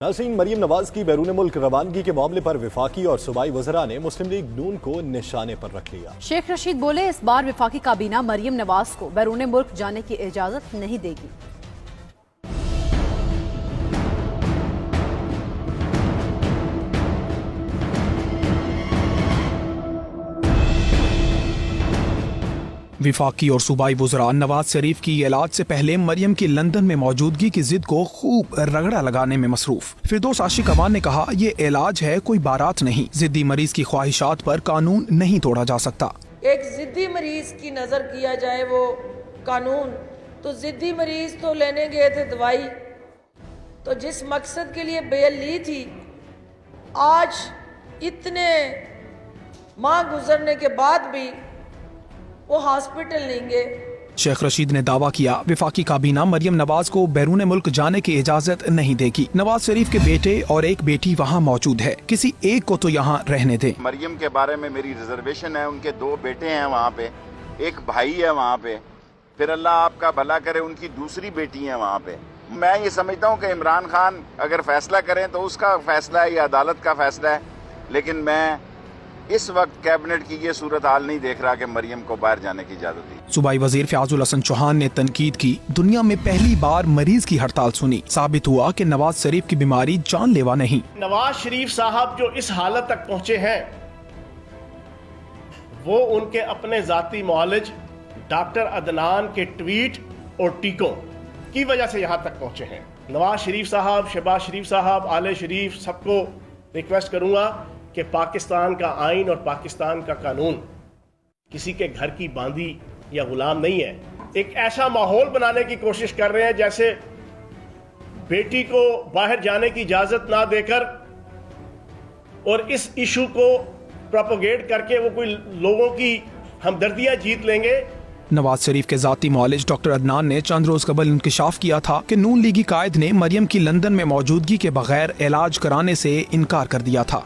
नाज़रीन, मरियम नवाज की बैरून मुल्क रवानगी के मामले पर वफाकी और सूबाई वज़रा ने मुस्लिम लीग नून को निशाने पर रख लिया। शेख रशीद बोले, इस बार वफाकी काबीना मरियम नवाज को बैरून मुल्क जाने की इजाजत नहीं देगी। विफाकी और सूबाई वुज़रा नवाज शरीफ की इलाज से पहले मरियम की लंदन में मौजूदगी की जिद को खूब रगड़ा लगाने में मसरूफ। फिरदौस आशिक अवान ने कहा, ये इलाज है, कोई बारात नहीं। जिद्दी मरीज की ख्वाहिशात पर कानून नहीं तोड़ा जा सकता। एक जिद्दी मरीज की नजर किया जाए वो कानून, तो जिद्दी मरीज तो लेने गए थे दवाई, तो जिस मकसद के लिए बेल ली थी, आज इतने माह गुजरने के बाद भी वो हॉस्पिटल नहीं गए। शेख रशीद ने दावा किया, विफाकी काबीना मरियम नवाज को बैरून मुल्क जाने की इजाजत नहीं देगी। नवाज शरीफ के बेटे और एक बेटी वहाँ मौजूद है, किसी एक को तो यहाँ रहने दे। मरियम के बारे में मेरी रिजर्वेशन है, उनके 2 बेटे हैं वहाँ पे, एक भाई है वहाँ पे, फिर अल्लाह आपका भला करे उनकी दूसरी बेटी है वहाँ पे। मैं ये समझता हूँ कि इमरान खान अगर फैसला करें तो उसका फैसला है, या अदालत का फैसला है, लेकिन मैं इस वक्त कैबिनेट की ये सूरत हाल नहीं देख रहा कि मरियम को बाहर जाने की इजाजत दी। सूबाई वजीर फयाजुल हसन चौहान ने तनकीद की, दुनिया में पहली बार मरीज की हड़ताल सुनी। साबित हुआ कि नवाज शरीफ की बीमारी जानलेवा नहीं। नवाज शरीफ साहब जो इस हालत तक पहुंचे हैं, वो उनके अपने जाती मुआलिज डॉक्टर अदनान के ट्वीट और टीकों की वजह से यहाँ तक पहुंचे हैं। नवाज शरीफ साहब, शहबाज शरीफ साहब, आले शरीफ, सबको रिक्वेस्ट करूंगा कि पाकिस्तान का आइन और पाकिस्तान का कानून किसी के घर की बांदी या गुलाम नहीं है। एक ऐसा माहौल बनाने की कोशिश कर रहे हैं जैसे बेटी को बाहर जाने की इजाजत ना देकर और इस इशू को प्रोपोगेट करके वो कोई लोगों की हमदर्दियां जीत लेंगे। नवाज शरीफ के जाती मुआलिज डॉक्टर अदनान ने चंद रोज कबल इंकशाफ किया था कि नून लीगी कायद ने मरियम की लंदन में मौजूदगी के बगैर इलाज कराने से इनकार कर दिया था।